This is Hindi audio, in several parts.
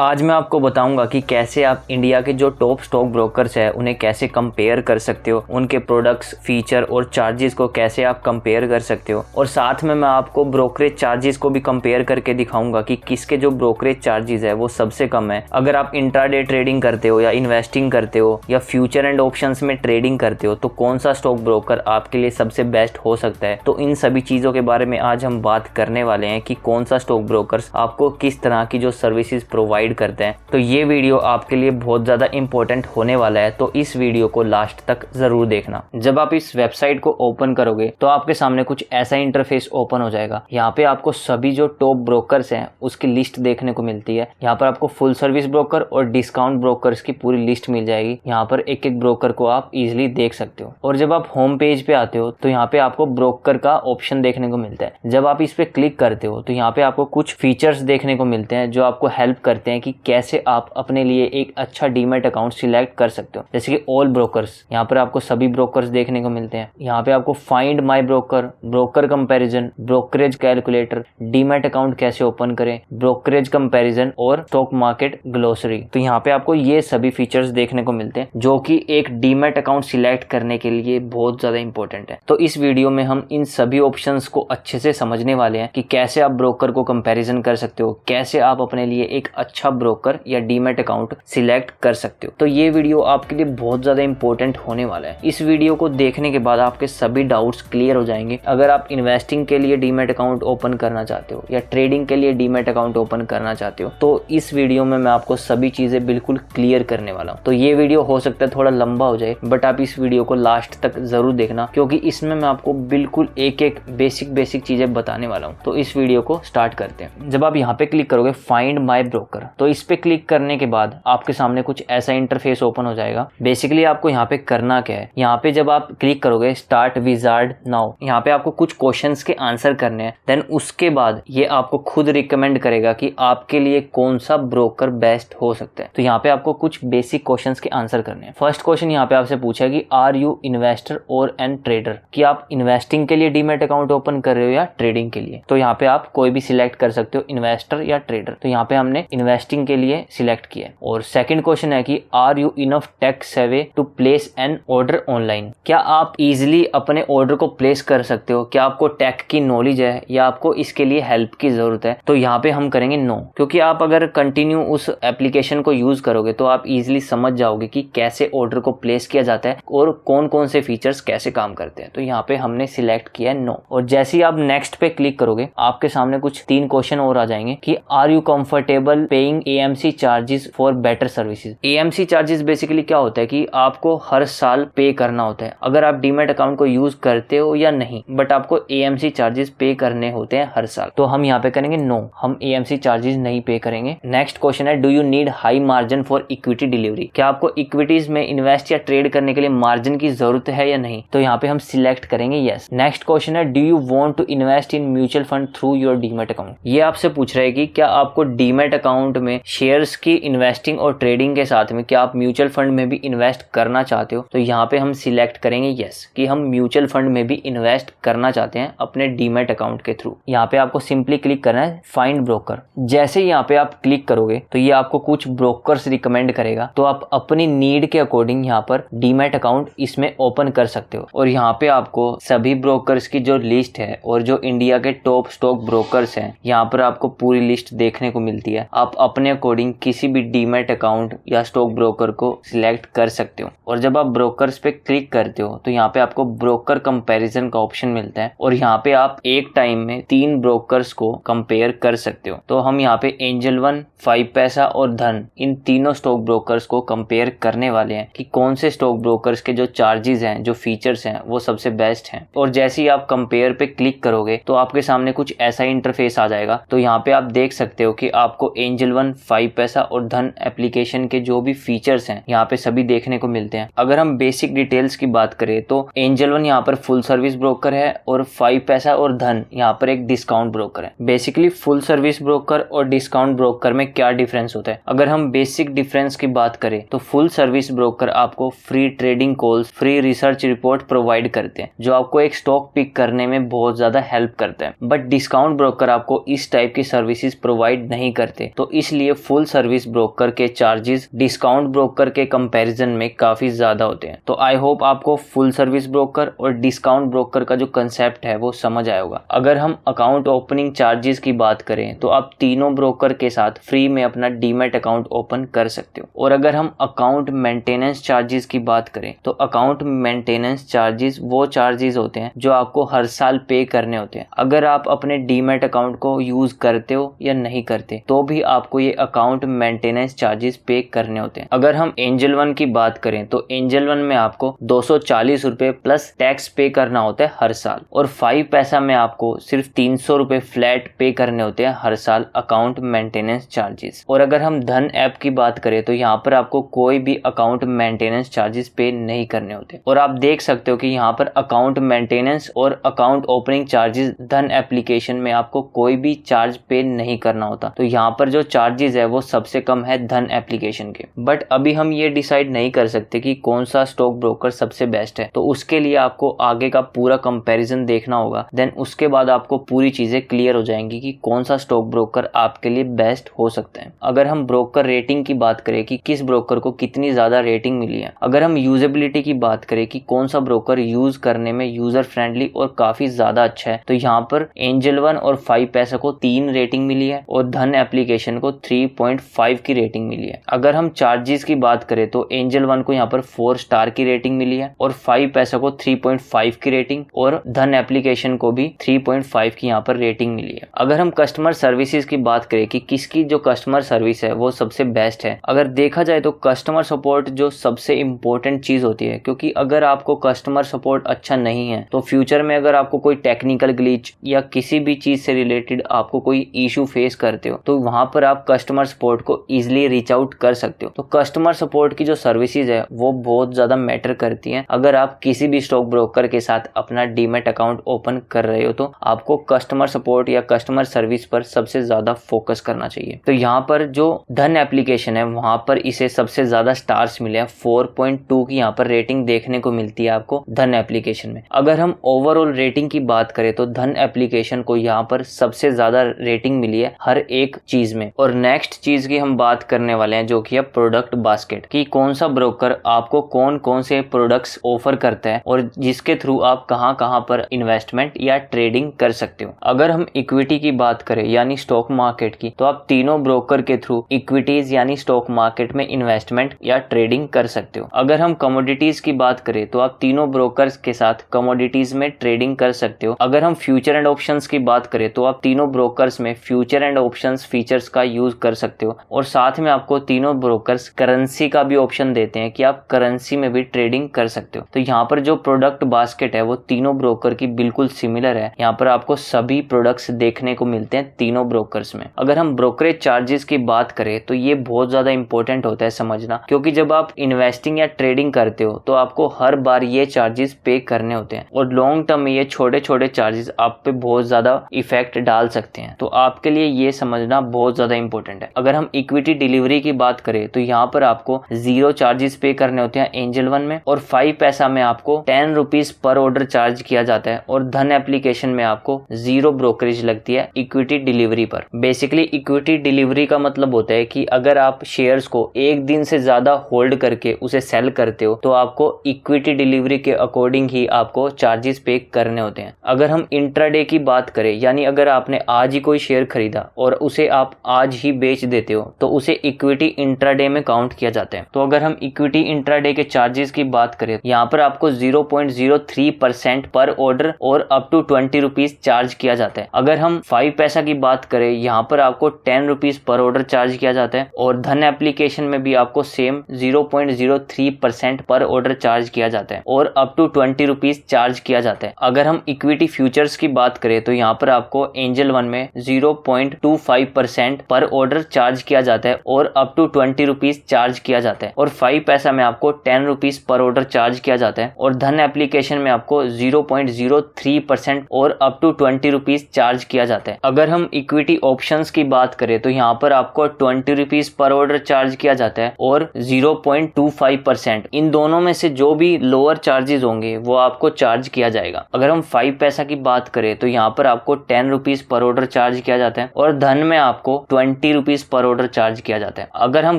आज मैं आपको बताऊंगा कि कैसे आप इंडिया के जो टॉप स्टॉक ब्रोकर्स है उन्हें कैसे कंपेयर कर सकते हो, उनके प्रोडक्ट्स, फीचर और चार्जेस को कैसे आप कंपेयर कर सकते हो। और साथ में मैं आपको ब्रोकरेज चार्जेस को भी कंपेयर करके दिखाऊंगा कि किसके जो ब्रोकरेज चार्जेस है वो सबसे कम है। अगर आप इंट्राडे ट्रेडिंग करते हो या इन्वेस्टिंग करते हो या फ्यूचर एंड ऑप्शंस में ट्रेडिंग करते हो तो कौन सा स्टॉक ब्रोकर आपके लिए सबसे बेस्ट हो सकता है। तो इन सभी चीज़ों के बारे में आज हम बात करने वाले हैं कि कौन सा स्टॉक ब्रोकर्स आपको किस तरह की जो सर्विसेज प्रोवाइड करते हैं। तो ये वीडियो आपके लिए बहुत ज़्यादा इंपॉर्टेंट होने वाला है, तो इस वीडियो को लास्ट तक ज़रूर देखना। जब आप इस वेबसाइट को ओपन करोगे तो आपके सामने कुछ ऐसा इंटरफेस ओपन हो जाएगा। यहाँ पे आपको सभी जो टॉप ब्रोकर्स हैं उसकी लिस्ट देखने को मिलती है। यहाँ पर आपको फुल सर्विस ब्रोकर और डिस्काउंट ब्रोकर्स की पूरी लिस्ट मिल जाएगी। यहाँ पर एक एक ब्रोकर को आप इजिली देख सकते हो। और जब आप होम पेज पे आते हो तो यहाँ पे आपको ब्रोकर का ऑप्शन देखने को मिलता है। जब आप इस पे क्लिक करते हो तो यहाँ पे आपको कुछ फीचर्स देखने को मिलते हैं जो आपको हेल्प करते हैं कि कैसे आप अपने लिए एक अच्छा डीमैट अकाउंट सिलेक्ट कर सकते हो। जैसे कि ऑल ब्रोकर्स, यहाँ पर आपको सभी ब्रोकर्स देखने को मिलते हैं। यहाँ पे आपको find my broker, broker comparison, brokerage calculator, demat account कैसे ओपन करें, ब्रोकरेज कंपैरिजन और स्टॉक मार्केट ग्लोसरी। तो यहाँ पे आपको ये सभी फीचर्स देखने को मिलते हैं जो कि एक डीमैट अकाउंट सिलेक्ट करने के लिए बहुत ज्यादा इंपॉर्टेंट है। तो इस वीडियो में हम इन सभी ऑप्शंस को अच्छे से समझने वाले हैं कि कैसे आप ब्रोकर को कंपैरिजन कर सकते हो, कैसे आप अपने लिए एक अच्छा ब्रोकर या डीमैट अकाउंट सिलेक्ट कर सकते हो। तो ये वीडियो आपके लिए बहुत ज्यादा इंपॉर्टेंट होने वाला है। इस वीडियो को देखने के बाद आपके सभी डाउट्स क्लियर हो जाएंगे। अगर आप इन्वेस्टिंग के लिए डीमैट अकाउंट ओपन करना चाहते हो या ट्रेडिंग के लिए डीमैट अकाउंट ओपन करना चाहते हो तो इस वीडियो में मैं आपको सभी चीजें बिल्कुल क्लियर करने वाला हूँ। तो ये वीडियो हो सकता है थोड़ा लंबा हो जाए, बट आप इस वीडियो को लास्ट तक जरूर देखना क्योंकि इसमें मैं आपको बिल्कुल एक एक बेसिक चीजें बताने वाला हूँ। तो इस वीडियो को स्टार्ट करते हैं। जब आप यहाँ पे क्लिक करोगे फाइंड माय ब्रोकर, तो इस पे क्लिक करने के बाद आपके सामने कुछ ऐसा इंटरफेस ओपन हो जाएगा। बेसिकली आपको यहाँ पे करना क्या है, यहाँ पे जब आप क्लिक करोगे स्टार्ट विजार्ड नाउ, यहाँ पे आपको कुछ क्वेश्चंस के आंसर करने हैं। देन उसके बाद ये आपको खुद रिकमेंड करेगा कि आपके लिए कौन सा ब्रोकर बेस्ट हो सकता है। तो यहाँ पे आपको कुछ बेसिक क्वेश्चंस के आंसर करने हैं। फर्स्ट क्वेश्चन यहाँ पे आपसे पूछा है कि आर यू इन्वेस्टर और एन ट्रेडर, कि आप इन्वेस्टिंग के लिए डीमैट अकाउंट ओपन कर रहे हो या ट्रेडिंग के लिए। तो यहाँ पे आप कोई भी सिलेक्ट कर सकते हो, इन्वेस्टर या ट्रेडर। तो यहाँ पे हमने इन्वेस्टिंग के लिए सिलेक्ट किया है। और सेकंड क्वेश्चन है कि are you enough tech savvy to place an order online, क्या आप इजीली अपने ऑर्डर को प्लेस कर सकते हो, क्या आपको टेक की नॉलेज है या आपको इसके लिए हेल्प की जरूरत है। तो यहाँ पे हम करेंगे नो, क्योंकि आप अगर कंटिन्यू उस एप्लीकेशन को यूज करोगे तो आप इजीली समझ जाओगे कि कैसे ऑर्डर को प्लेस किया जाता है और कौन कौन से फीचर्स कैसे काम करते हैं। तो यहाँ पे हमने सिलेक्ट किया है नो। और जैसे ही आप नेक्स्ट पे क्लिक करोगे आपके सामने कुछ 3 क्वेश्चन और आ जाएंगे कि are you comfortable paying AMC charges for better services. AMC charges basically क्या होता है कि आपको हर साल पे करना होता है अगर आप डीमैट अकाउंट को यूज करते हो या नहीं, बट आपको AMC चार्जेस पे करने होते हैं हर साल। तो हम यहाँ पे करेंगे नो, हम AMC चार्जेस नहीं पे करेंगे। नेक्स्ट क्वेश्चन है do you need high margin for equity delivery, क्या आपको इक्विटीज में इन्वेस्ट या ट्रेड करने के लिए मार्जिन की जरूरत है या नहीं। तो यहाँ पे हम सिलेक्ट करेंगे यस। नेक्स्ट क्वेश्चन है do you want to invest in mutual fund through your demat account, ये आपसे पूछ रहा है कि क्या आपको डीमैट अकाउंट में शेयर्स की इन्वेस्टिंग और ट्रेडिंग के साथ में क्या आप म्यूचुअल फंड में भी इन्वेस्ट करना चाहते हो। तो यहाँ पे हम सिलेक्ट करेंगे यस कि हम म्यूचुअल फंड में भी इन्वेस्ट करना चाहते हैं अपने डीमैट अकाउंट के थ्रू। यहाँ पे आपको सिंपली क्लिक करना है फाइंड ब्रोकर। जैसे यहाँ पे आप क्लिक करोगे तो ये आपको कुछ ब्रोकर्स रिकमेंड करेगा, तो आप अपनी नीड के अकॉर्डिंग यहाँ पर डीमैट अकाउंट इसमें ओपन कर सकते हो। और यहाँ पे आपको सभी ब्रोकर्स की जो लिस्ट है और जो इंडिया के टॉप स्टॉक ब्रोकर्स हैं यहाँ पर आपको पूरी लिस्ट देखने को मिलती है। आप अपने अकॉर्डिंग किसी भी डीमैट अकाउंट या स्टॉक ब्रोकर को सिलेक्ट कर सकते हो। और जब आप ब्रोकर्स पे क्लिक करते हो तो यहाँ पे आपको ब्रोकर कंपैरिजन का ऑप्शन मिलता है और यहाँ पे आप एक टाइम में 3 ब्रोकर्स को कंपेयर कर सकते हो। तो हम यहाँ पे एंजल वन, 5 पैसा और धन, इन तीनों स्टॉक ब्रोकर्स को कंपेयर करने वाले हैं कि कौन से स्टॉक ब्रोकर्स के जो चार्जेस हैं, जो फीचर्स हैं वो सबसे बेस्ट हैं। और जैसे ही आप कंपेयर पे क्लिक करोगे तो आपके सामने कुछ ऐसा इंटरफेस आ जाएगा। तो यहाँ पे आप देख सकते हो कि आपको एंजल वन, 5 पैसा और धन एप्लीकेशन के जो भी फीचर्स हैं यहाँ पे सभी देखने को मिलते हैं। अगर हम बेसिक डिटेल्स की बात करें तो एंजल वन यहाँ पर फुल सर्विस ब्रोकर है और 5 पैसा और धन यहाँ पर एक डिस्काउंट ब्रोकर है। बेसिकली फुल सर्विस ब्रोकर और डिस्काउंट ब्रोकर में क्या डिफरेंस होता है, अगर हम बेसिक डिफरेंस की बात करें तो फुल सर्विस ब्रोकर आपको free trading calls, free research report provide करते हैं जो आपको एक स्टॉक पिक करने में बहुत ज्यादा हेल्प करता है। बट डिस्काउंट ब्रोकर आपको इस टाइप की सर्विसेज प्रोवाइड नहीं करते। तो इस इसलिए फुल सर्विस ब्रोकर के चार्जेस डिस्काउंट ब्रोकर के कंपैरिजन में काफी ज्यादा होते हैं। तो आई होप आपको फुल सर्विस ब्रोकर और डिस्काउंट ब्रोकर का जो कंसेप्ट है वो समझ आया होगा। अगर हम अकाउंट ओपनिंग चार्जेस की बात करें तो आप तीनों ब्रोकर के साथ फ्री में अपना डीमैट अकाउंट ओपन कर सकते हो। और अगर हम अकाउंट मेंटेनेंस चार्जेस की बात करें तो अकाउंट मेंटेनेंस चार्जेस वो चार्जेस होते हैं जो आपको हर साल पे करने होते हैं। अगर आप अपने डीमैट अकाउंट को यूज करते हो या नहीं करते तो भी आपको ये अकाउंट मेंटेनेंस चार्जेस पे करने होते हैं। अगर हम एंजल वन की बात करें तो एंजल वन में आपको 240 रुपए प्लस टैक्स पे करना होता है हर साल, और 5 पैसा में आपको सिर्फ 300 रुपए फ्लैट पे करने होते हैं हर साल अकाउंट मेंटेनेंस चार्जेस। और अगर हम धन ऐप की बात करें तो यहाँ पर आपको कोई भी अकाउंट मेंटेनेंस चार्जेस पे नहीं करने होते। और आप देख सकते हो कि यहाँ पर अकाउंट मेंटेनेंस और अकाउंट ओपनिंग चार्जेस धन एप्लीकेशन में आपको कोई भी चार्ज पे नहीं करना होता। तो यहाँ पर जो चार्जेस है वो सबसे कम है धन एप्लीकेशन के। बट अभी हम ये डिसाइड नहीं कर सकते कि कौन सा स्टॉक ब्रोकर सबसे बेस्ट है, तो उसके लिए आपको आगे का पूरा कंपैरिजन देखना होगा। देन उसके बाद आपको पूरी चीजें क्लियर हो जाएंगी कि कौन सा स्टॉक ब्रोकर आपके लिए बेस्ट हो सकता है। अगर हम ब्रोकर रेटिंग की बात करें कि किस ब्रोकर को कितनी ज्यादा रेटिंग मिली है, अगर हम यूजेबिलिटी की बात करें कि कौन सा ब्रोकर यूज करने में यूजर फ्रेंडली और काफी ज्यादा अच्छा है, तो यहाँ पर एंजल वन और 5 पैसा को 3 रेटिंग मिली है और धन एप्लीकेशन को 3.5 की रेटिंग मिली है। अगर हम चार्जेस की बात करें तो एंजल वन को यहाँ पर 4 स्टार की रेटिंग मिली है और 5 पैसा को 3.5 की रेटिंग और धन एप्लीकेशन को भी 3.5 की यहाँ पर रेटिंग मिली है। अगर हम कस्टमर सर्विसेज की बात करें कि किसकी जो कस्टमर सर्विस है वो सबसे बेस्ट है, अगर देखा जाए तो कस्टमर सपोर्ट जो सबसे इम्पोर्टेंट चीज होती है, क्योंकि अगर आपको कस्टमर सपोर्ट अच्छा नहीं है तो फ्यूचर में अगर आपको कोई टेक्निकल ग्लिच या किसी भी चीज से रिलेटेड आपको कोई इशू फेस करते हो तो वहां पर आप कस्टमर सपोर्ट को इजिली रीच आउट कर सकते हो। तो कस्टमर सपोर्ट की जो सर्विसेज है वो बहुत ज्यादा मैटर करती है। अगर आप किसी भी स्टॉक ब्रोकर के साथ अपना डीमैट अकाउंट ओपन कर रहे हो तो आपको कस्टमर सपोर्ट या कस्टमर सर्विस पर सबसे ज्यादा फोकस करना चाहिए। तो यहाँ पर जो धन एप्लीकेशन है वहां पर इसे सबसे ज्यादा स्टार्स मिले हैं, 4.2 की यहाँ पर रेटिंग देखने को मिलती है आपको धन एप्लीकेशन में। अगर हम ओवरऑल रेटिंग की बात करें तो धन एप्लीकेशन को यहाँ पर सबसे ज्यादा रेटिंग मिली है हर एक चीज में। और नेक्स्ट चीज की हम बात करने वाले हैं जो कि है प्रोडक्ट बास्केट, कि कौन सा ब्रोकर आपको कौन कौन से प्रोडक्ट्स ऑफर करता है और जिसके थ्रू आप कहां कहां पर इन्वेस्टमेंट या ट्रेडिंग कर सकते हो। अगर हम इक्विटी की बात करें यानी स्टॉक मार्केट की, तो आप तीनों ब्रोकर के थ्रू इक्विटीज यानी स्टॉक मार्केट में इन्वेस्टमेंट या ट्रेडिंग कर सकते हो। अगर हम कमोडिटीज की बात करें तो आप तीनों ब्रोकर्स के साथ कमोडिटीज में ट्रेडिंग कर सकते हो। अगर हम फ्यूचर एंड ऑप्शंस की बात करें तो आप तीनों ब्रोकर्स में फ्यूचर एंड ऑप्शंस फीचर्स का यूज कर सकते हो। और साथ में आपको तीनों ब्रोकर्स करेंसी का भी ऑप्शन देते हैं कि आप करेंसी में भी ट्रेडिंग कर सकते हो। तो यहाँ पर जो प्रोडक्ट बास्केट है वो तीनों ब्रोकर की बिल्कुल सिमिलर है। यहाँ पर आपको सभी प्रोडक्ट्स देखने को मिलते हैं तीनों ब्रोकर्स में। अगर हम ब्रोकरेज चार्जेस की बात करें तो ये बहुत ज्यादा इंपॉर्टेंट होता है समझना, क्योंकि जब आप इन्वेस्टिंग या ट्रेडिंग करते हो तो आपको हर बार ये चार्जेस पे करने होते हैं और लॉन्ग टर्म में ये छोटे छोटे चार्जेस आप पे बहुत ज्यादा इफेक्ट डाल सकते हैं। तो आपके लिए ये समझना बहुत ज्यादा इंपॉर्टेंट है। अगर हम इक्विटी डिलीवरी की बात करें तो यहाँ पर आपको 0 चार्जेस पे करने होते हैं एंजल वन में और 5 पैसा में आपको 10 रुपीज पर ऑर्डर चार्ज किया जाता है और धन एप्लीकेशन में आपको 0 ब्रोकरेज लगती है इक्विटी डिलीवरी पर। बेसिकली इक्विटी डिलीवरी का मतलब होता है कि अगर आप शेयर्स को एक दिन से ज्यादा होल्ड करके उसे सेल करते हो तो आपको इक्विटी डिलीवरी के अकॉर्डिंग ही आपको चार्जेस पे करने होते हैं। अगर हम इंट्राडे की बात करें यानी अगर आपने आज ही कोई शेयर खरीदा और उसे आप आज ही बेच देते हो तो उसे इक्विटी इंट्राडे में काउंट किया जाता है। तो अगर हम इक्विटी इंट्राडे के चार्जेस की बात करें यहाँ पर आपको 0.03% पर ऑर्डर और अप टू 20 रुपीज चार्ज किया जाता है। अगर हम 5 पैसा की बात करें यहाँ पर आपको 10 रुपीज पर ऑर्डर चार्ज किया जाता है और धन एप्लीकेशन में भी आपको सेम 0.03% पर ऑर्डर चार्ज किया जाता है और अप टू 20 रुपीज चार्ज किया जाता है। अगर हम इक्विटी फ्यूचर्स की बात करें तो यहाँ पर आपको एंजल वन में 0.25% पर ऑर्डर चार्ज किया जाता है और अप टू 20 रुपीज चार्ज किया जाता है और 5 पैसा में आपको 10 रुपीज पर ऑर्डर चार्ज किया जाता है और धन एप्लीकेशन में आपको 0.03% और अप टू 20 रुपीज चार्ज किया जाता है। अगर हम इक्विटी ऑप्शंस की बात करें तो यहाँ पर आपको 20 रुपीज पर ऑर्डर चार्ज किया जाता है और 0.25%। इन दोनों में से जो भी लोअर चार्जेस होंगे वो आपको चार्ज किया जाएगा। अगर हम 5 पैसा की बात करें तो यहाँ पर आपको 10 रुपीज पर ऑर्डर चार्ज किया जाता है और धन में आपको ₹20 पर ऑर्डर चार्ज किया जाता है। अगर हम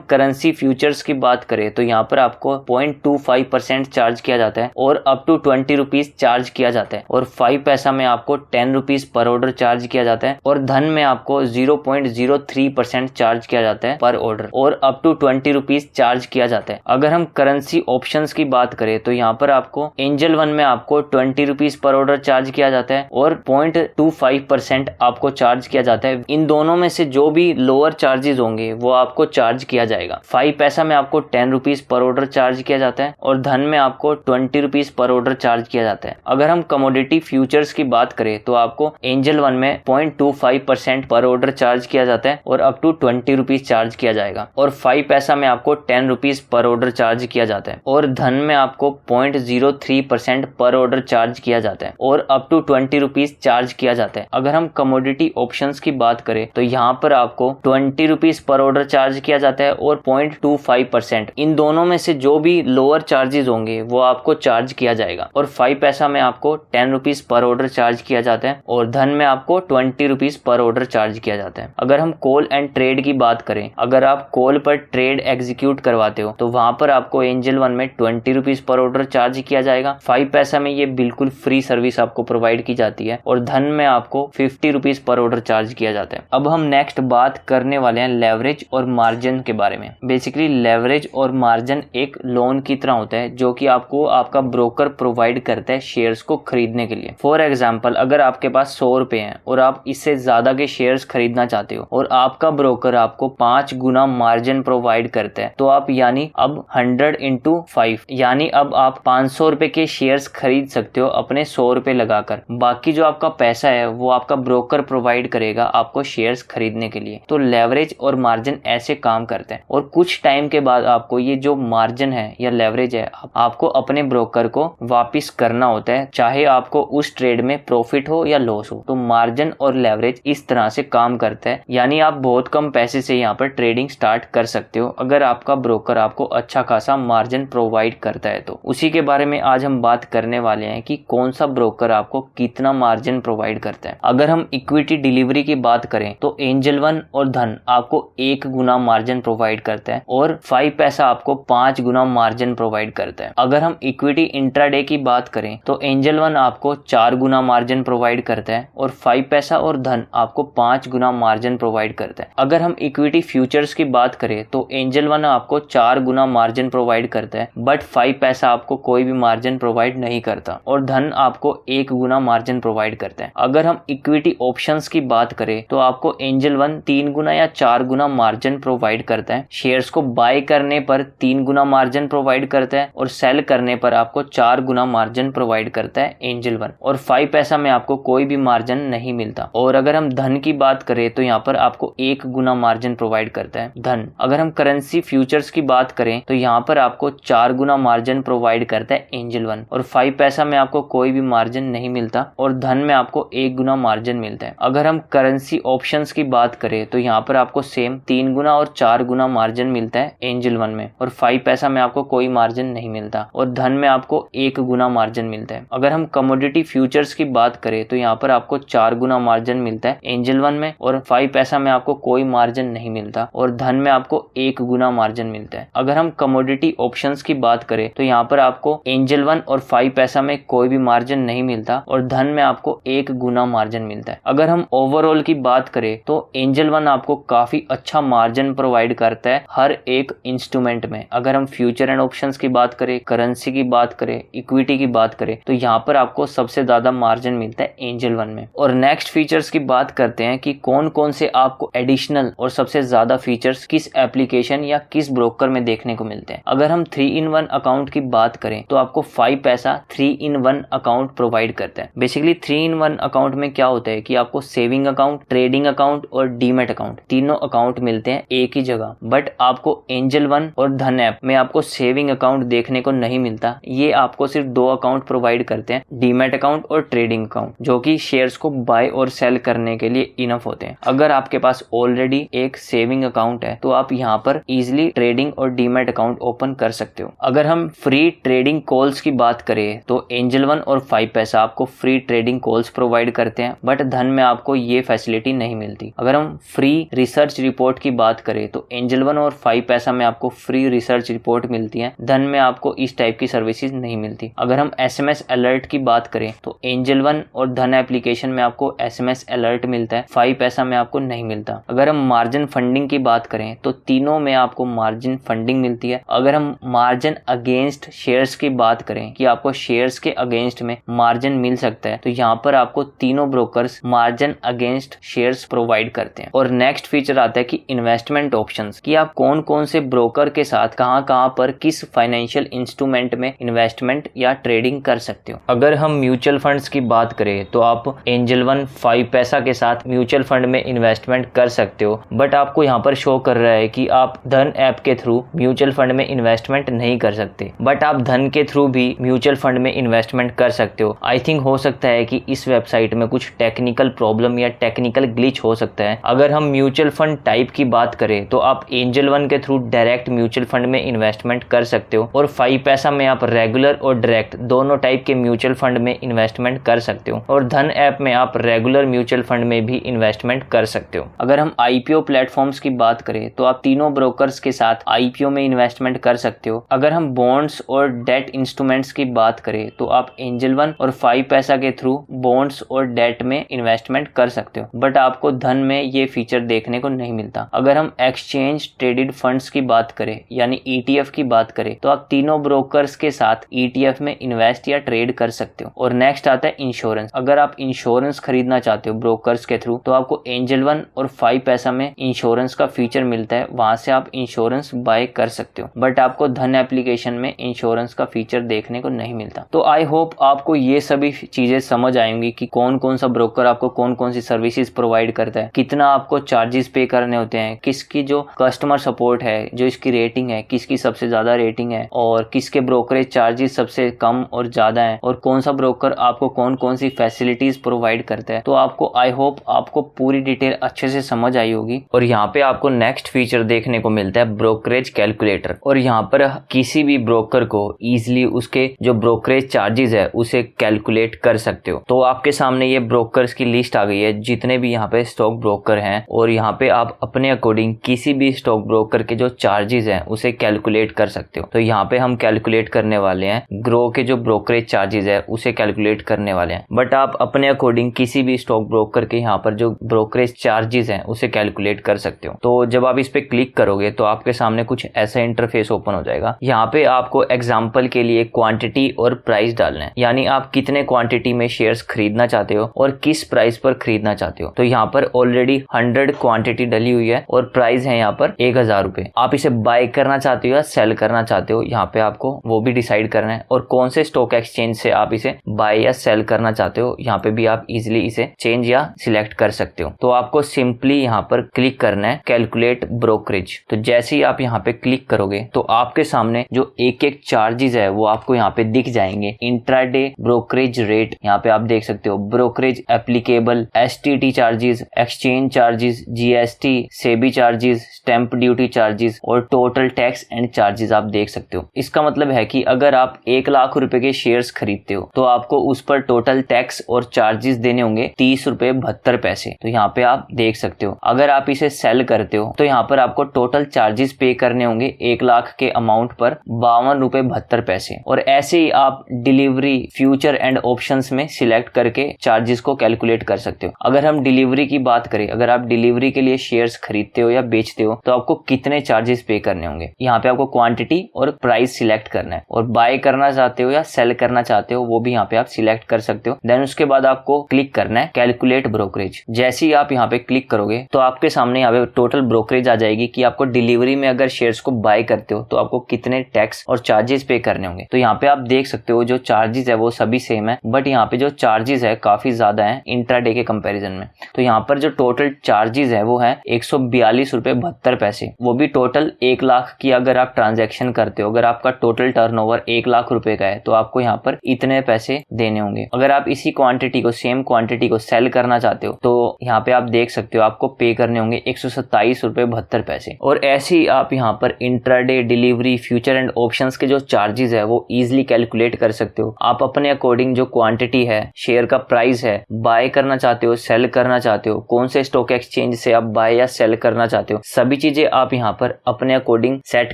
करेंसी फ्यूचर्स की बात करें तो यहाँ पर आपको 0.25% चार्ज किया जाता है और अप टू ₹20 चार्ज किया जाता है और 5 पैसा में आपको ₹10 पर ऑर्डर चार्ज किया जाता है और धन में आपको 0.03% चार्ज किया जाता है पर ऑर्डर और अप टू ₹20 चार्ज किया जाता है। अगर हम करेंसी ऑप्शंस की बात करें तो यहाँ पर आपको एंजल वन में आपको ₹20 पर ऑर्डर चार्ज किया जाता है और 0.25% आपको चार्ज किया जाता है। इन दोनों में से जो भी लोअर चार्जेस होंगे वो आपको चार्ज किया जाएगा। 5 पैसा में आपको ₹10 पर ऑर्डर चार्ज किया जाता है और धन में आपको ₹20 पर ऑर्डर चार्ज किया जाता है। अगर हम कमोडिटी फ्यूचर्स की बात करें तो आपको एंजल वन में 0.25% पर ऑर्डर चार्ज किया जाता है और अप टू ₹20 चार्ज किया जाएगा और 5 पैसा में आपको ₹10 पर ऑर्डर चार्ज किया जाता है और धन में आपको 0.03% पर ऑर्डर चार्ज किया जाता है और अप टू ₹20 चार्ज किया जाता है। अगर हम कमोडिटी ऑप्शंस की बात करें तो यहाँ पर आपको ₹20 पर ऑर्डर चार्ज किया जाता है और 0.25%। इन दोनों में से जो भी लोअर चार्जेस होंगे वो आपको चार्ज किया जाएगा और 5 पैसा में आपको ₹10 पर ऑर्डर चार्ज किया जाता है और धन में आपको ₹20 पर ऑर्डर चार्ज किया जाता है। अगर हम कॉल एंड ट्रेड की बात करें, अगर आप कॉल पर ट्रेड एग्जीक्यूट करवाते हो तो वहां पर आपको एंजल वन में ₹20 पर ऑर्डर चार्ज किया जाएगा। 5 पैसा में ये बिल्कुल फ्री सर्विस आपको प्रोवाइड की जाती है और धन में आपको ₹50 पर ऑर्डर चार्ज किया जाता है। अब हम नेक्स्ट बात करने वाले हैं लेवरेज और मार्जिन के बारे में। बेसिकली लेवरेज और मार्जिन एक लोन की तरह होता है जो कि आपको आपका ब्रोकर प्रोवाइड करता है शेयर्स को खरीदने के लिए। फॉर एग्जाम्पल, अगर आपके पास ₹100 हैं और आप इससे ज्यादा के शेयर्स खरीदना चाहते हो और आपका ब्रोकर आपको 5 गुना मार्जिन प्रोवाइड करता है तो आप यानी अब 100 into 5 यानी अब आप ₹500 के शेयर्स खरीद सकते हो अपने ₹100 लगाकर। बाकी जो आपका पैसा है वो आपका ब्रोकर प्रोवाइड करेगा आपको शेयर्स खरीदने के लिए। तो लेवरेज और मार्जिन ऐसे काम करते हैं और कुछ टाइम के बाद आपको ये जो मार्जिन है या लेवरेज है आपको अपने ब्रोकर को वापिस करना होता है, चाहे आपको उस ट्रेड में प्रॉफिट हो या लॉस हो। तो मार्जिन और लेवरेज इस तरह से काम करता है, यानी आप बहुत कम पैसे से यहाँ पर ट्रेडिंग स्टार्ट कर सकते हो अगर आपका ब्रोकर आपको अच्छा खासा मार्जिन प्रोवाइड करता है। तो उसी के बारे में आज हम बात करने वाले हैं कि कौन सा ब्रोकर आपको कितना मार्जिन प्रोवाइड करता है। अगर हम इक्विटी डिलीवरी की बात करें तो एंजल वन और धन आपको 1 गुना मार्जिन प्रोवाइड करता है और 5 पैसा आपको 5 गुना मार्जिन प्रोवाइड करता है। अगर हम इक्विटी इंट्राडे की बात करें तो एंजल वन आपको 4 गुना मार्जिन प्रोवाइड करता है और 5 पैसा और धन आपको 5 गुना मार्जिन प्रोवाइड करता है। अगर हम इक्विटी फ्यूचर्स की बात करें तो एंजल वन आपको 4 गुना मार्जिन प्रोवाइड करता है बट 5 पैसा आपको कोई भी मार्जिन प्रोवाइड नहीं करता और धन आपको 1 गुना मार्जिन प्रोवाइड करता है। अगर हम इक्विटी ऑप्शंस की बात करें तो आपको एंजल वन 3 गुना या 4 गुना मार्जिन प्रोवाइड करता है। शेयर्स को बाय करने पर 3 गुना मार्जिन प्रोवाइड करता है और सेल करने पर आपको 4 गुना मार्जिन प्रोवाइड करता है एंजल वन और 5 पैसा में आपको कोई भी मार्जिन नहीं मिलता। और अगर हम धन की बात करें तो यहाँ पर आपको 1 गुना मार्जिन प्रोवाइड करता है धन। अगर हम करेंसी फ्यूचर्स की बात करें तो यहाँ पर आपको 4 गुना मार्जिन प्रोवाइड करता है एंजल वन और 5 पैसा में आपको कोई भी मार्जिन नहीं मिलता और धन में आपको 1 गुना मार्जिन मिलता है। अगर हम करेंसी ऑप्शंस की बात करें तो यहाँ पर आपको सेम 3 गुना और 4 गुना मार्जिन मिलता है एंजल वन में और 5 पैसा में आपको कोई मार्जिन नहीं मिलता और धन में आपको 1 गुना मार्जिन मिलता है। अगर हम कमोडिटी फ्यूचर्स की बात करें तो यहाँ पर आपको 4 गुना मार्जिन मिलता है एंजल वन में और 5 पैसा में आपको कोई मार्जिन नहीं मिलता और धन में आपको 1 गुना मार्जिन मिलता है। अगर हम कमोडिटी ऑप्शंस की बात करें तो यहाँ पर आपको एंजल वन और 5 पैसा में कोई भी मार्जिन नहीं मिलता और धन में आपको 1 गुना मार्जिन मिलता है। अगर हम ओवरऑल की बात करें तो एंजल वन आपको काफी अच्छा मार्जिन प्रोवाइड करता है हर एक इंस्ट्रूमेंट में। अगर हम फ्यूचर एंड ऑप्शंस की बात करें, करेंसी की बात करें, इक्विटी की बात करें तो यहाँ पर आपको सबसे ज्यादा मार्जिन मिलता है एंजल वन में। और नेक्स्ट फीचर्स की बात करते हैं कि कौन कौन से आपको एडिशनल और सबसे ज्यादा फीचर्स किस एप्लीकेशन या किस ब्रोकर में देखने को मिलते हैं। अगर हम 3-in-1 अकाउंट की बात करें तो आपको 5 पैसा 3-in-1 अकाउंट प्रोवाइड करता है। बेसिकली 3-in-1 अकाउंट में क्या होता है कि आपको सेविंग अकाउंट, ट्रेडिंग अकाउंट और डीमैट अकाउंट तीनों अकाउंट मिलते हैं एक ही जगह। बट आपको एंजल वन और धन ऐप में आपको सेविंग अकाउंट देखने को नहीं मिलता। ये आपको सिर्फ 2 अकाउंट प्रोवाइड करते हैं, डीमैट अकाउंट और ट्रेडिंग अकाउंट, जो कि शेयर्स को बाय और सेल करने के लिए इनफ होते हैं। अगर आपके पास ऑलरेडी एक सेविंग अकाउंट है तो आप यहाँ पर इजिली ट्रेडिंग और डीमैट अकाउंट ओपन कर सकते हो। अगर हम फ्री ट्रेडिंग कॉल्स की बात करें तो एंजल वन और 5 पैसा आपको फ्री ट्रेडिंग कॉल्स प्रोवाइड करते हैं बट धन में आपको ये फैसिलिटी नहीं मिलती। अगर हम फ्री रिसर्च रिपोर्ट की बात करें तो एंजल वन और 5 पैसा में आपको फ्री रिसर्च रिपोर्ट मिलती है, धन में आपको इस टाइप की सर्विसेज नहीं मिलती। अगर हम SMS अलर्ट की बात करें तो एंजल वन और धन एप्लीकेशन में आपको SMS अलर्ट मिलता है, 5 पैसा में आपको नहीं मिलता। अगर हम मार्जिन फंडिंग की बात करें तो तीनों में आपको मार्जिन फंडिंग मिलती है। अगर हम मार्जिन अगेंस्ट शेयर्स की बात करें कि आपको शेयर्स के अगेंस्ट में मार्जिन मिल सकता है, तो यहाँ पर आपको तीनों brokers margin against shares provide करते हैं। और नेक्स्ट फीचर आता है कि इन्वेस्टमेंट ऑप्शंस, कि आप कौन कौन से ब्रोकर के साथ कहां पर किस फाइनेंशियल इंस्ट्रूमेंट में इन्वेस्टमेंट या ट्रेडिंग कर सकते हो। अगर हम म्यूचुअल फंड्स की बात करें तो आप एंजल वन 5 पैसा के साथ म्यूचुअल फंड में इन्वेस्टमेंट कर सकते हो, बट आपको यहाँ पर शो कर रहा है कि आप धन ऐप के थ्रू म्यूचुअल फंड में इन्वेस्टमेंट नहीं कर सकते, बट आप धन के थ्रू भी म्यूचुअल फंड में इन्वेस्टमेंट कर सकते हो। आई थिंक हो सकता है कि इस वेबसाइट में कुछ टेक्निकल प्रॉब्लम या टेक्निकल ग्लिच हो सकता है। अगर हम म्यूचुअल फंड टाइप की बात करें तो आप एंजल वन के थ्रू डायरेक्ट म्यूचुअल फंड में इन्वेस्टमेंट कर सकते हो, और 5 पैसा में आप रेगुलर और डायरेक्ट दोनों टाइप के म्यूचुअल फंड में इन्वेस्टमेंट कर सकते हो, और धन ऐप में आप रेगुलर म्यूचुअल फंड में भी इन्वेस्टमेंट कर सकते हो। अगर हम IPO प्लेटफॉर्म्स की बात करें तो आप तीनों ब्रोकर्स के साथ IPO में इन्वेस्टमेंट कर सकते हो। अगर हम बॉन्ड्स और डेट इंस्ट्रूमेंट्स की बात करें तो आप एंजल वन और 5 पैसा के थ्रू बॉन्ड्स और डेट में इन्वेस्टमेंट कर सकते हो, बट आपको धन में ये फीचर देखने को नहीं मिलता। अगर हम एक्सचेंज ट्रेडेड फंड्स की बात करें यानी ETF की बात करें तो आप तीनों ब्रोकर्स के साथ ETF में इन्वेस्ट या ट्रेड कर सकते हो। और नेक्स्ट आता है इंश्योरेंस। अगर आप इंश्योरेंस खरीदना चाहते हो ब्रोकर्स के थ्रू तो आपको एंजल वन और 5 पैसा में इंश्योरेंस का फीचर मिलता है, वहां से आप इंश्योरेंस बाय कर सकते हो, बट आपको धन एप्लीकेशन में इंश्योरेंस का फीचर देखने को नहीं मिलता। तो आई होप आपको ये सभी चीजें समझ आएंगी कि कौन कौन सा ब्रोकर आपको कौन कौन सी सर्विसेज प्रोवाइड करता है, कितना आपको चार्जेस पे करने होते हैं, किसकी जो कस्टमर सपोर्ट है, जो इसकी रेटिंग है, किसकी सबसे ज्यादा रेटिंग है, और किसके ब्रोकरेज चार्जेस सबसे कम और ज्यादा है, और कौन सा ब्रोकर आपको कौन कौन सी फैसिलिटीज प्रोवाइड करता है। तो आपको आई होप आपको पूरी डिटेल अच्छे से समझ आई होगी। और यहाँ पे आपको नेक्स्ट फीचर देखने को मिलता है ब्रोकरेज कैलकुलेटर, और यहाँ पर किसी भी ब्रोकर को इजीली उसके जो ब्रोकरेज चार्जेस है उसे कैलकुलेट कर सकते हो। तो आपके सामने ये ब्रोकर्स की लिस्ट आ गई है जितने भी यहाँ पे स्टॉक ब्रोकर हैं, और यहाँ पे आप अपने अकॉर्डिंग किसी भी स्टॉक ब्रोकर के जो चार्जेस हैं उसे कैलकुलेट कर सकते हो। तो यहाँ पे हम कैलकुलेट करने वाले हैं ग्रो के जो ब्रोकरेज चार्जेस है उसे कैलकुलेट करने वाले हैं, बट आप अपने अकॉर्डिंग किसी भी स्टॉक ब्रोकर के यहाँ पर जो ब्रोकरेज चार्जेस हैं उसे कैलकुलेट कर सकते हो। तो जब आप इस पे क्लिक करोगे तो आपके सामने कुछ ऐसा इंटरफेस ओपन हो जाएगा। यहाँ पे आपको एग्जांपल के लिए क्वांटिटी और प्राइस डालना है, यानी आप कितने क्वांटिटी में शेयर्स खरीदना चाहते हो और किस प्राइस पर खरीदना चाहते हो। तो यहाँ पर ऑलरेडी 100 क्वांटिटी डली हुई है और प्राइस है यहाँ पर 1000 रुपए। आप इसे बाय करना चाहते हो या सेल करना चाहते हो, यहाँ पे आपको वो भी डिसाइड करना है, और कौन से स्टॉक एक्सचेंज से आप इसे बाय या सेल करना चाहते हो, यहाँ पे भी आप इजिली इसे चेंज या सिलेक्ट कर सकते हो। तो आपको सिंपली यहाँ पर क्लिक करना है कैलकुलेट ब्रोकरेज। तो जैसे ही आप यहाँ पे क्लिक करोगे तो आपके सामने जो एक एक चार्जेस है वो आपको यहाँ पे दिख जाएंगे। इंट्राडे ब्रोकरेज रेट यहाँ पे आप देख सकते हो, brokerage applicable, STT charges, exchange charges, GST, SEBI charges, stamp duty charges और टोटल टैक्स एंड चार्जेस आप देख सकते हो। इसका मतलब है कि अगर आप 1 लाख रुपए के शेयर्स खरीदते हो तो आपको उस पर टोटल टैक्स और चार्जेस देने होंगे 30 रुपए 72 पैसे। तो यहाँ पे आप देख सकते हो। अगर आप इसे सेल करते हो तो यहाँ पर आपको टोटल चार्जेस पे करने होंगे 1 लाख के अमाउंट पर 52 रुपए 72 पैसे। और ऐसे ही आप डिलीवरी, फ्यूचर एंड ऑप्शंस में सिलेक्ट करके चार्जेस को कैलकुलेट कर सकते हो। अगर हम डिलीवरी की बात करें, अगर आप डिलीवरी के लिए शेयर्स खरीदते हो या बेचते हो तो आपको कितने चार्जेस पे करने होंगे, यहाँ पे आपको क्वांटिटी और प्राइस सिलेक्ट करना है। और बाय करना चाहते हो या सेल करना चाहते हो वो भी यहाँ पे आप सिलेक्ट कर सकते हो। देन उसके बाद आपको क्लिक करना है कैलकुलेट ब्रोकरेज। जैसे ही आप यहाँ पे क्लिक करोगे तो आपके सामने यहाँ पे टोटल ब्रोकरेज आ जाएगी कि आपको डिलीवरी में अगर शेयर्स को बाय करते हो तो आपको कितने टैक्स और चार्जेस पे करने होंगे। तो यहाँ पे आप देख सकते हो जो चार्जेस है वो सभी सेम है, बट यहाँ पे जो चार्जेस है काफी ज्यादा है इंट्राडे के कंपैरिजन में। तो यहाँ पर जो टोटल चार्जेस है वो है 142 रुपए 72 पैसे, वो भी टोटल 1 लाख की अगर आप ट्रांजैक्शन करते हो। अगर आपका टोटल टर्नओवर 1 लाख रुपए का है तो आपको यहाँ पर इतने पैसे देने होंगे। अगर आप इसी क्वांटिटी को, सेम क्वांटिटी को सेल करना चाहते हो तो यहाँ पे आप देख सकते हो आपको पे करने होंगे 127 रुपए 72 पैसे। और ऐसे ही आप यहाँ पर intraday, delivery, future and options के जो चार्जेस है वो इजिली कैलकुलेट कर सकते हो। आप अपने अकॉर्डिंग जो क्वांटिटी है, शेयर का प्राइस है, बाय करना चाहते हो, सेल करना चाहते हो, कौन से स्टॉक एक्सचेंज से आप बाय या सेल करना चाहते हो, सभी चीजें आप यहाँ पर अपने अकॉर्डिंग सेट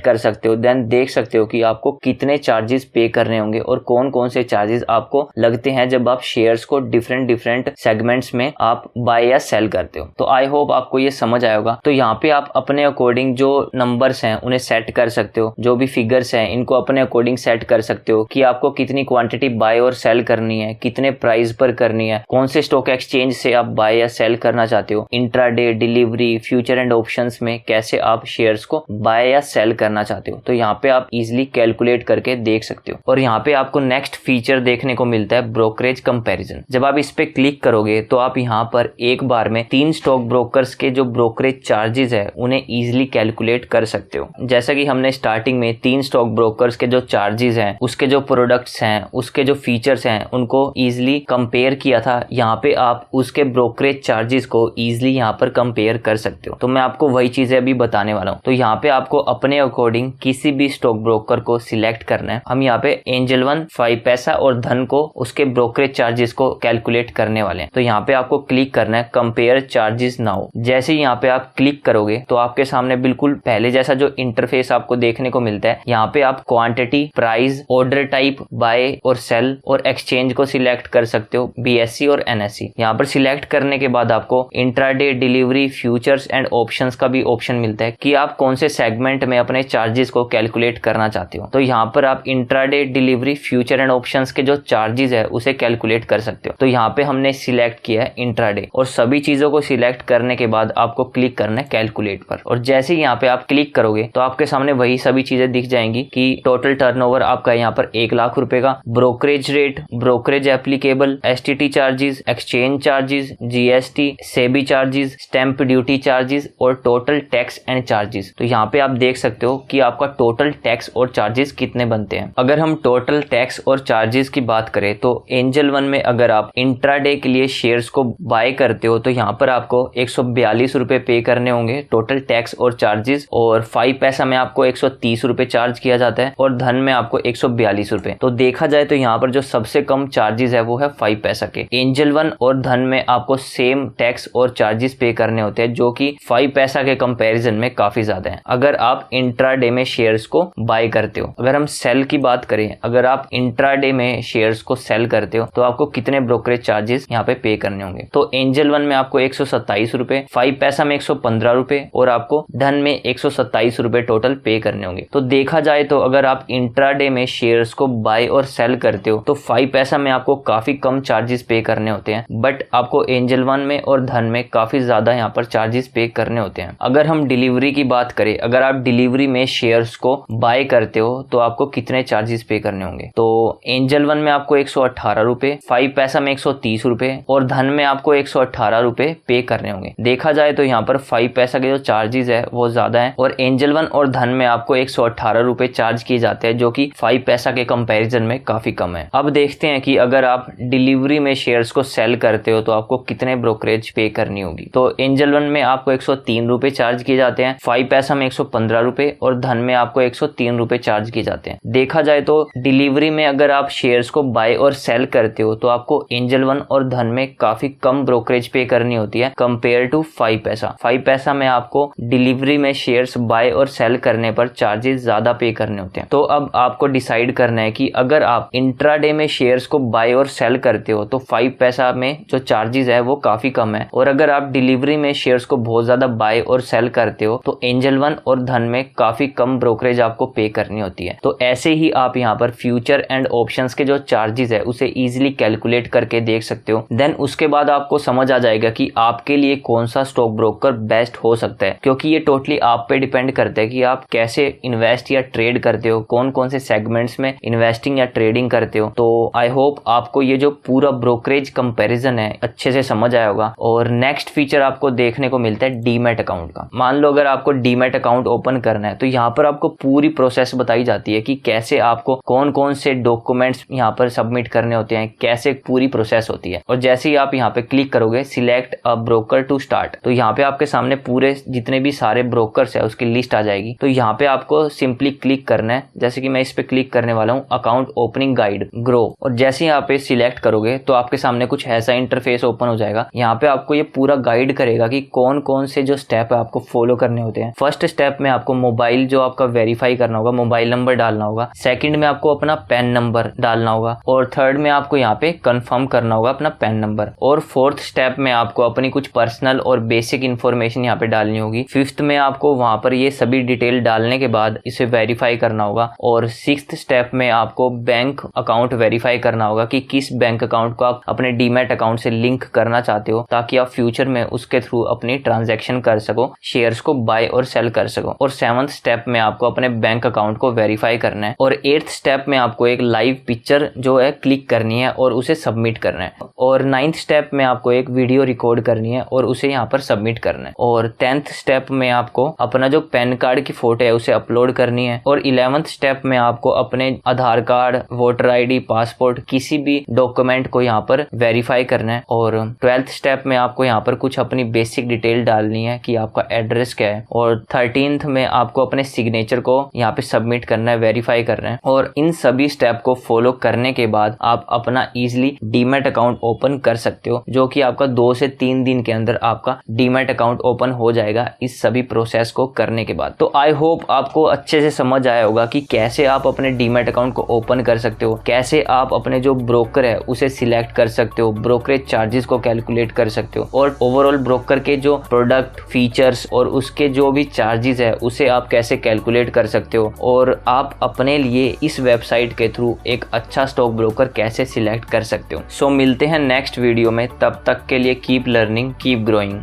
कर सकते हो। देन देख सकते हो कि आपको कितने चार्जेस पे करने होंगे और कौन कौन से चार्जेस आपको लगते हैं जब आप शेयर्स को डिफरेंट सेगमेंट्स में आप बाय या सेल करते हो। तो आई होप आपको ये समझ आया होगा। तो यहाँ पे आप अपने अकॉर्डिंग जो नंबर्स हैं उन्हें सेट कर सकते हो, जो भी फिगर्स हैं इनको अपने अकॉर्डिंग सेट कर सकते हो कि आपको कितनी क्वांटिटी बाय और सेल करनी है, कितने प्राइस पर करनी है, कौन से स्टॉक एक्सचेंज से आप बाय या सेल करना चाहते हो, intraday, delivery, future and options में कैसे आप शेयर्स को बाय या सेल करना चाहते हो। तो यहाँ पे आप इजिली कैलकुलेट करके देख सकते हो। और यहाँ पे आपको नेक्स्ट फीचर देखने को मिलता है ब्रोकरेज कंपैरिजन। जब आप इस पे क्लिक करोगे तो आप यहाँ पर एक बार में 3 स्टॉक ब्रोकर्स के जो ब्रोकरेज चार्जेस है उन्हें इजिली कैलकुलेट कर सकते हो। जैसा कि हमने स्टार्टिंग में 3 स्टॉक ब्रोकर्स के जो चार्जेस हैं, उसके जो प्रोडक्ट्स हैं, उसके जो फीचर्स हैं, उनको इजिली कंपेयर किया था। यहाँ पे आप उसके ब्रोकरेज चार्जेस को इजिली यहाँ पर कंपेयर कर सकते हो। तो मैं आपको वही चीजें अभी बताने वाला हूँ। तो यहाँ पे आपको अपने अकॉर्डिंग किसी भी स्टॉक ब्रोकर को सिलेक्ट करना है। हम यहाँ पे एंजल वन, 5 पैसा और धन को उसके ब्रोकरेज चार्जेस को कैलकुलेट करने वाले हैं। तो यहाँ पे आपको क्लिक करना है कंपेयर चार्जेस नाउ। जैसे ही यहाँ पे आप क्लिक करोगे तो आपके सामने बिल्कुल पहले जैसा जो इंटरफेस आपको देखने को मिलता है। यहाँ पे आप quantity, price, order type, buy और सेल और एक्सचेंज को सिलेक्ट कर सकते हो, BSE और NSE। यहाँ पर सिलेक्ट करने के बाद आपको intraday, delivery, futures and options का भी ऑप्शन मिलता है कि आप कौन से सेगमेंट में अपने चार्जेस को कैलकुलेट करना चाहते हो। तो यहाँ पर आप intraday, delivery, future and options के जो चार्जेस है उसे कैलकुलेट कर सकते हो। तो यहाँ पे हमने सिलेक्ट किया है इंट्राडे और सभी चीजों को सिलेक्ट करने के बाद आपको क्लिक करना है कैलकुलेट पर। और जैसे ही यहाँ पे आप क्लिक करोगे तो आपके सामने वही सभी चीजें दिख जाएंगी कि टोटल टर्नओवर आपका यहाँ पर 1 लाख रुपए का, brokerage rate, brokerage applicable, STT charges, exchange charges, GST, SEBI charges, stamp duty charges और टोटल टैक्स एंड चार्जेस। तो यहाँ पे आप देख सकते हो कि आपका टोटल टैक्स और चार्जेस कितने बनते हैं। अगर हम टोटल टैक्स और चार्जेस की बात करें तो एंजल वन में अगर आप इंट्राडे के लिए शेयर्स को बाय करते हो तो यहाँ पर आपको 142 रुपए पे करने होंगे टोटल टैक्स और चार्जेस, और 5 पैसा में आपको 130 रुपए चार्ज किया जाता है और धन में आपको 142 रुपए। तो देखा जाए तो यहाँ पर जो सबसे कम चार्जेस है वो है 5 पैसा के। एंजल वन और धन में आपको सेम टैक्स और चार्जेस पे करने होते हैं जो कि 5 पैसा के कंपैरिजन में काफी ज्यादा है अगर आप इंट्राडे में शेयर्स को बाय करते हो। अगर हम सेल की बात करें, अगर आप इंट्राडे में शेयर्स को सेल करते हो तो आपको कितने ब्रोकरेज चार्जेस यहाँ पे करने होंगे। तो एंजल वन में आपको 127 रुपए, 5 पैसा में 115 रुपए और आपको धन में 127 रुपए टोटल पे करने होंगे। तो देखा जाए तो अगर आप इंट्राडे में शेयर्स को बाय और सेल करते हो तो 5 पैसा में आपको काफी कम चार्जेस पे करने होते हैं, बट आपको एंजल वन में और धन में काफी ज्यादा यहाँ पर चार्जेस पे करने होते हैं। अगर हम डिलीवरी की बात करें, अगर आप डिलीवरी में शेयर्स को बाय करते हो तो आपको कितने चार्जेस पे करने होंगे। तो एंजल वन में आपको 118 रुपए, 5 पैसा में 130 रुपए और धन में आपको 118 रुपए पे करने होंगे। देखा जाए तो यहाँ पर 5 पैसा के जो चार्जेस है वो ज्यादा है और एंजल वन और धन में आपको 118 रुपए चार्ज किए जाते हैं जो कि 5 पैसा के कंपैरिजन में काफी कम है। अब देखते हैं कि अगर आप डिलीवरी में शेयर्स को सेल करते हो तो आपको कितने ब्रोकरेज पे करनी होगी। तो एंजल वन में आपको 103 रुपए चार्ज किए जाते हैं, 5 पैसा में 115 रुपए और धन में आपको 103 रुपए चार्ज किए जाते हैं। देखा जाए तो डिलीवरी में अगर आप शेयर्स को बाय और सेल करते हो तो आपको एंजल वन और धन में काफी कम ब्रोकरेज पे करनी होती है कंपेयर टू 5 पैसा। 5 पैसा में आपको डिलीवरी में शेयर्स बाय और सेल करने पर चार्जेस ज्यादा पे करने होते हैं। तो अब आपको डिसाइड करना है कि अगर आप इंट्राडे में शेयर्स को बाय और सेल करते हो तो 5 पैसा में जो चार्जेस है वो काफी कम है, और अगर आप डिलीवरी में शेयर्स को बहुत ज्यादा बाय और सेल करते हो तो एंजल वन और धन में काफी कम ब्रोकरेज आपको पे करनी होती है। तो ऐसे ही आप यहाँ पर फ्यूचर एंड ऑप्शंस के जो चार्जेस है उसे इजीली कैलकुलेट करके देख सकते हो। देन उसके बाद आपको समझ आ जाएगा कि आपके लिए कौन सा स्टॉक ब्रोकर बेस्ट हो सकता है, क्योंकि ये टोटली आप पे डिपेंड करता है कि आप कैसे इन्वेस्ट या ट्रेड करते हो, कौन कौन से सेगमेंट्स में इन्वेस्टिंग या ट्रेडिंग करते हो। तो आई होप आपको ये जो पूरा ब्रोकरेज कंपैरिजन है अच्छे से समझ आया होगा। और नेक्स्ट फीचर आपको देखने को मिलता है डीमैट अकाउंट का। मान लो अगर आपको डीमैट अकाउंट ओपन करना है तो यहाँ पर आपको पूरी प्रोसेस बताई जाती है कि कैसे आपको कौन कौन से डॉक्यूमेंट्स यहाँ पर सबमिट करने होते हैं, कैसे पूरी प्रोसेस होती है। और जैसे ही आप यहाँ पे क्लिक करोगे select a broker to start, तो यहाँ पे आपके सामने पूरे जितने भी सारे ब्रोकर्स है उसकी लिस्ट आ जाएगी। तो यहाँ पे आपको सिंपली क्लिक करना है, जैसे कि मैं इस पे क्लिक करने वाला हूँ अकाउंट ओपनिंग गाइड ग्रो, और जैसे ही यहाँ पे सिलेक्ट करोगे तो आपके सामने कुछ ऐसा इंटरफेस ओपन हो जाएगा। यहाँ पे आपको ये पूरा गाइड गाइड करेगा कि कौन कौन से जो स्टेप है आपको फॉलो करने होते हैं। फर्स्ट स्टेप में आपको मोबाइल जो आपका वेरीफाई करना होगा, मोबाइल नंबर डालना होगा। सेकंड में आपको अपना पैन नंबर डालना होगा और थर्ड में आपको यहाँ पे कंफर्म करना होगा अपना पैन नंबर। और फोर्थ स्टेप में आपको अपनी कुछ पर्सनल और बेसिक इंफॉर्मेशन यहाँ पे डालनी होगी। फिफ्थ में आपको वहां पर ये सभी डिटेल डालने के बाद इसे वेरीफाई करना होगा। और सिक्स्थ स्टेप में आपको बैंक अकाउंट वेरीफाई करना होगा कि किस बैंक अकाउंट को आप अपने डीमैट अकाउंट से लिंक करना चाहते हो, ताकि आप फ्यूचर में उसके थ्रू अपनी ट्रांजैक्शन कर सको, शेयर्स को बाय और सेल कर सको। और सेवंथ स्टेप में आपको अपने बैंक अकाउंट को वेरीफाई करना है। और एट्थ स्टेप में आपको एक लाइव पिक्चर जो है क्लिक करनी है और उसे सबमिट करना है। और नाइन्थ स्टेप में आपको एक वीडियो रिकॉर्ड करनी है और उसे यहाँ पर सबमिट करना है। और 10th स्टेप में आपको अपना जो पैन कार्ड की फोटो है उसे अपलोड करनी है। और 11th स्टेप में आपको अपने आधार कार्ड, वोटर आईडी, पासपोर्ट, किसी भी डॉक्यूमेंट को यहाँ पर वेरीफाई करना है। और 12th स्टेप में आपको यहाँ पर कुछ अपनी बेसिक डिटेल डालनी है कि आपका एड्रेस क्या है। और 13th में आपको अपने सिग्नेचर को यहाँ पे सबमिट करना है, वेरीफाई करना है। और इन सभी स्टेप को फॉलो करने के बाद आप अपना इजीली डीमैट अकाउंट ओपन कर सकते हो, जो कि आपका 2 से 3 दिन के अंदर आपका डीमैट अकाउंट ओपन हो जाएगा इस सभी प्रोसेस को करने के बाद। तो आई होप आपको अच्छे से समझ आया होगा कि कैसे आप अपने डीमैट अकाउंट को ओपन कर सकते हो, कैसे आप अपने जो ब्रोकर है उसे सिलेक्ट कर सकते हो, ब्रोकरेज चार्जेस को कैलकुलेट कर सकते हो, और ओवरऑल ब्रोकर के जो प्रोडक्ट फीचर्स और उसके जो भी चार्जेस है उसे आप कैसे कैलकुलेट कर सकते हो, और आप अपने लिए इस वेबसाइट के थ्रू एक अच्छा स्टॉक ब्रोकर कैसे सिलेक्ट कर सकते हो। सो मिलते हैं नेक्स्ट वीडियो में, तब तक के लिए कीप लर्निंग, कीप ग्रोइंग।